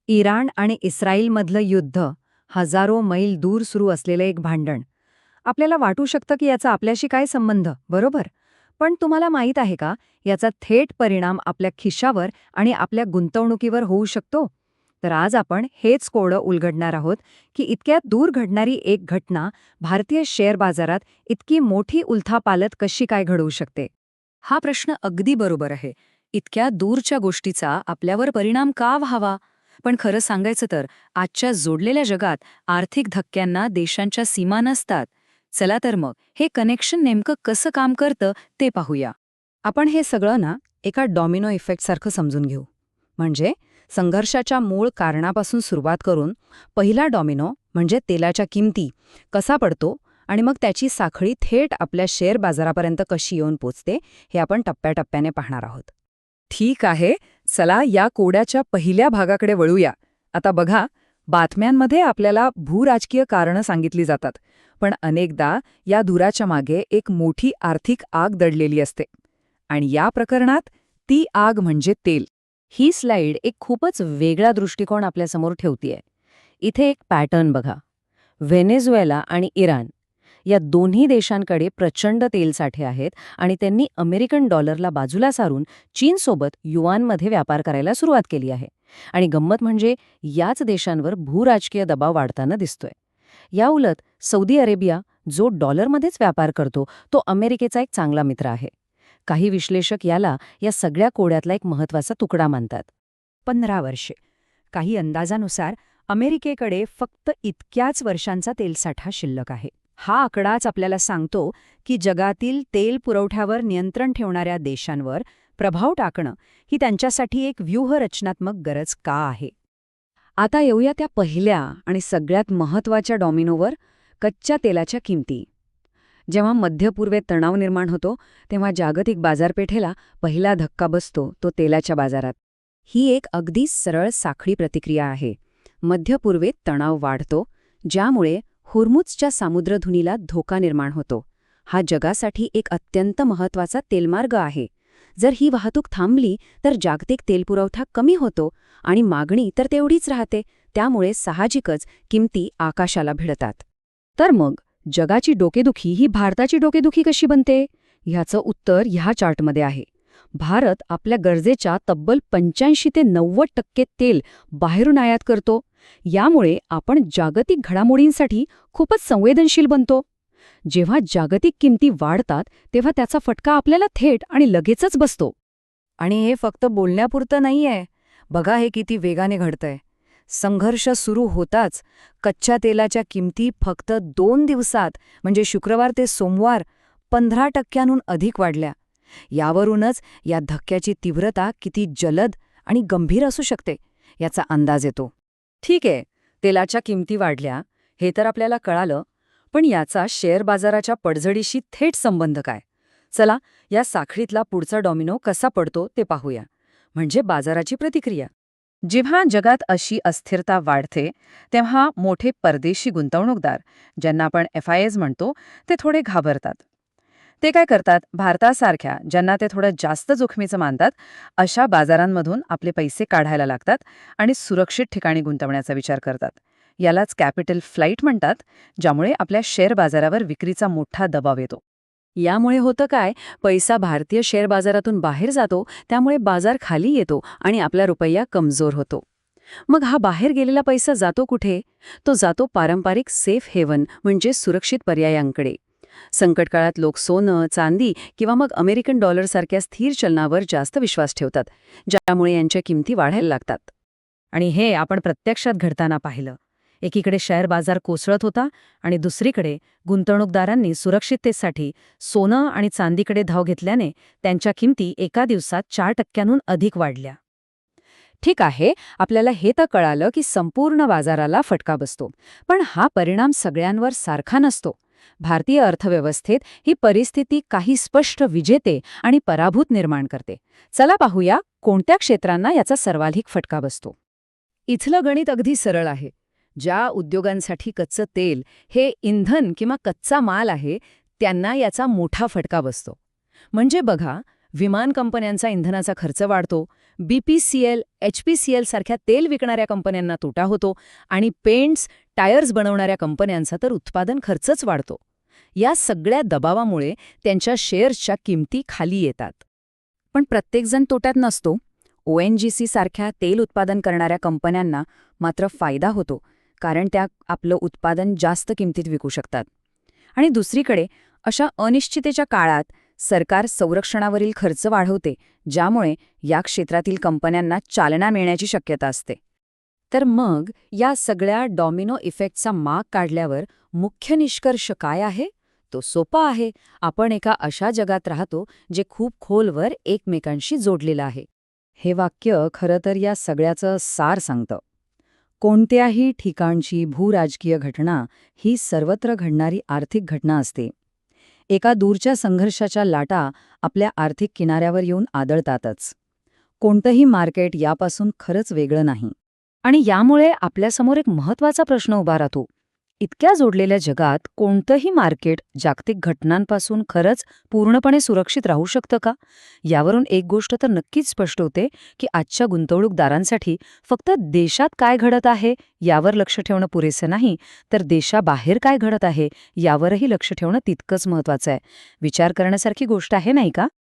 Iran आणि इस्रायलमधलं युद्ध, हजारो मैल दूर सुरू असलेलं एक भांडण. आपल्याला वाटू शकतं की याचा आपल्याशी काय संबंध, बरोबर? पण तुम्हाला माहीत आहे का, याचा थेट परिणाम आपल्या खिशावर आणि आपल्या गुंतवणुकीवर होऊ शकतो? तर आज आपण हेच कोडं उलगडणार आहोत की इतक्यात दूर घडणारी एक घटना भारतीय शेअर बाजारात इतकी मोठी उलथापालथ कशी काय घडवू शकते. हा प्रश्न अगदी बरोबर आहे. इतक्या दूरच्या गोष्टीचा आपल्यावर परिणाम का व्हावा? पण खरं सांगायचं तर आजच्या जोडलेल्या जगात आर्थिक धक्क्यांना देशांच्या सीमा नसतात. चला तर मग हे कनेक्शन नेमकं कसं काम करतं ते पाहूया. आपण हे सगळं ना एका डॉमिनो इफेक्टसारखं समजून घेऊ. म्हणजे संघर्षाच्या मूळ कारणापासून सुरुवात करून पहिला डॉमिनो म्हणजे तेलाच्या किमती कसा पडतो आणि मग त्याची साखळी थेट आपल्या शेअर बाजारापर्यंत कशी येऊन पोचते हे आपण टप्प्याटप्प्याने पाहणार आहोत. ठीक आहे, चला या कोड्याच्या पहिल्या भागाकडे वळूया. आता बघा, बातम्यांमध्ये आपल्याला भूराजकीय कारणं सांगितली जातात, पण अनेकदा या धुराच्या मागे एक मोठी आर्थिक आग दडलेली असते. आणि या प्रकरणात ती आग म्हणजे तेल. ही स्लाइड एक खूपच वेगळा दृष्टिकोन आपल्यासमोर ठेवतीये. इथे एक पॅटर्न बघा. व्हेनेझुएला आणि इराण या दोन्ही देशांकडे प्रचंड तेलसाठे आहेत आणि त्यांनी अमेरिकन डॉलरला बाजूला सारून चीनसोबत युआनमध्ये व्यापार करायला सुरुवात केली आहे. आणि गंमत म्हणजे याच देशांवर भूराजकीय दबाव वाढताना दिसतोय. याउलट सौदी अरेबिया, जो डॉलरमध्येच व्यापार करतो, तो अमेरिकेचा एक चांगला मित्र आहे. काही विश्लेषक याला या सगळ्या कोड्यातला एक महत्त्वाचा तुकडा मानतात. 15 वर्षे. काही अंदाजानुसार अमेरिकेकडे फक्त इतक्याच वर्षांचा तेलसाठा शिल्लक आहे. हा आकडाच आपल्याला सांगतो की जगातील तेल पुरवठ्यावर नियंत्रण ठेवणाऱ्या देशांवर प्रभाव टाकणं ही त्यांच्यासाठी एक व्यूहरचनात्मक गरज का आहे. आता येऊया त्या पहिल्या आणि सगळ्यात महत्त्वाच्या डॉमिनोवर, कच्च्या तेलाच्या किमती. जेव्हा मध्यपूर्वेत तणाव निर्माण होतो तेव्हा जागतिक बाजारपेठेला पहिला धक्का बसतो तो तेलाच्या बाजारात. ही एक अगदी सरळ साखळी प्रतिक्रिया आहे. मध्यपूर्वेत तणाव वाढतो, ज्यामुळे हुर्मुझच्या सामुद्रधुनीला धोका निर्माण होतो. हा जगासाठी एक अत्यंत महत्त्वाचा तेलमार्ग आहे. जर ही वाहतूक थांबली तर जागतिक तेलपुरवठा कमी होतो आणि मागणी तर तेवढीच राहते. त्यामुळे साहजिकच किमती आकाशाला भिडतात. तर मग जगाची डोकेदुखी ही भारताची डोकेदुखी कशी बनते? ह्याचं उत्तर ह्या चार्टमध्ये आहे. भारत आपल्या गरजेच्या तब्बल 85 ते 90% तेल बाहेरून आयात करतो. यामुळे आपण जागतिक घडामोडींसाठी खूपच संवेदनशील बनतो. जेव्हा जागतिक किमती वाढतात तेव्हा त्याचा फटका आपल्याला थेट आणि लगेचच बसतो. आणि हे फक्त बोलण्यापुरतं नाहीये. बघा हे किती वेगाने घडतंय. संघर्ष सुरू होताच कच्च्या तेलाच्या किमती फक्त 2 दिवसात म्हणजे शुक्रवार ते सोमवार 15% अधिक वाढल्या. यावरूनच या धक्क्याची तीव्रता किती जलद आणि गंभीर असू शकते याचा अंदाज येतो. ठीक आहे, तेलाच्या किमती वाढल्या हे तर आपल्याला कळालं, पण याचा शेअर बाजाराच्या पडझडीशी थेट संबंध काय? चला या साखळीतला पुढचा डॉमिनो कसा पडतो ते पाहूया. म्हणजे बाजाराची प्रतिक्रिया. जेव्हा जगात अशी अस्थिरता वाढते तेव्हा मोठे परदेशी गुंतवणूकदार, ज्यांना आपण FIs म्हणतो, ते थोडे घाबरतात. ते काय करतात, भारतासारख्या ज्यांना ते थोडं जास्त जोखमीचं मानतात अशा बाजारांमधून आपले पैसे काढायला लागतात आणि सुरक्षित ठिकाणी गुंतवण्याचा विचार करतात. यालाच कॅपिटल फ्लाईट म्हणतात, ज्यामुळे आपल्या शेअर बाजारावर विक्रीचा मोठा दबाव येतो. यामुळे होतं काय, पैसा भारतीय शेअर बाजारातून बाहेर जातो, त्यामुळे बाजार खाली येतो आणि आपला रुपया कमजोर होतो. मग हा बाहेर गेलेला पैसा जातो कुठे? तो जातो पारंपरिक सेफ हेवन म्हणजे सुरक्षित पर्यायांकडे. संकटकाळात लोक सोनं, चांदी किंवा मग अमेरिकन डॉलरसारख्या स्थिर चलनावर जास्त विश्वास ठेवतात, ज्यामुळे यांच्या किमती वाढायला लागतात. आणि हे आपण प्रत्यक्षात घडताना पाहिलं. एकीकडे शेअर बाजार कोसळत होता आणि दुसरीकडे गुंतवणूकदारांनी सुरक्षिततेसाठी सोनं आणि चांदीकडे धाव घेतल्याने त्यांच्या किमती एका दिवसात 4% अधिक वाढल्या. ठीक आहे, आपल्याला हे तर कळालं की संपूर्ण बाजाराला फटका बसतो. पण हा परिणाम सगळ्यांवर सारखा नसतो. भारतीय अर्थव्यवस्थेत ही परिस्थिती काही स्पष्ट विजेते आणि पराभूत निर्माण करते. चला पाहूया कोणत्या क्षेत्रांना याचा सर्वाधिक फटका बसतो. इथलं गणित अगदी सरळ आहे. ज्या उद्योगांसाठी कच्चं तेल हे इंधन किंवा कच्चा माल आहे, त्यांना याचा मोठा फटका बसतो. म्हणजे बघा, विमान कंपन्यांचा इंधनाचा खर्च वाढतो, BPCL, HPCL सारख्या तेल विकणाऱ्या कंपन्यांना तोटा होतो आणि पेंट्स, टायर्स बनवणाऱ्या कंपन्यांचा तर उत्पादन खर्चच वाढतो. या सगळ्या दबावामुळे त्यांच्या शेअर्सच्या किमती खाली येतात. पण प्रत्येकजण तोट्यात नसतो. ONGC सारख्या तेल उत्पादन करणाऱ्या कंपन्यांना मात्र फायदा होतो, कारण त्या आपलं उत्पादन जास्त किमतीत विकू शकतात. आणि दुसरीकडे अशा अनिश्चितेच्या काळात सरकार संरक्षणावरील खर्च वाढवते, ज्यामुळे या क्षेत्रातील कंपन्यांना चालना मिळण्याची शक्यता असते. तर मग या सगळ्या डॉमिनो इफेक्टचा माग काढल्यावर मुख्य निष्कर्ष काय आहे? तो सोपा आहे. आपण एका अशा जगात राहतो जे खूप खोलवर एकमेकांशी जोडलेलं आहे. हे वाक्य खरं तर या सगळ्याचं सार सांगतं. कोणत्याही ठिकाणची भूराजकीय घटना ही सर्वत्र घडणारी आर्थिक घटना असते. एका दूरच्या संघर्षाच्या लाटा आपल्या आर्थिक किनाऱ्यावर येऊन आदळतातच. कोणतंही मार्केट यापासून खरंच वेगळं नाही. आणि यामुळे आपल्यासमोर एक महत्त्वाचा प्रश्न उभा राहतो. इतक्या जोडलेल्या जगात कोणतंही मार्केट जागतिक घटनांपासून खरंच पूर्णपणे सुरक्षित राहू शकतं का? यावरून एक गोष्ट तर नक्कीच स्पष्ट होते की आजच्या गुंतवणूकदारांसाठी फक्त देशात काय घडत आहे यावर लक्ष ठेवणं पुरेसं नाही, तर देशाबाहेर काय घडत आहे यावरही लक्ष ठेवणं तितकंच महत्त्वाचं आहे. विचार करण्यासारखी गोष्ट आहे, नाही का?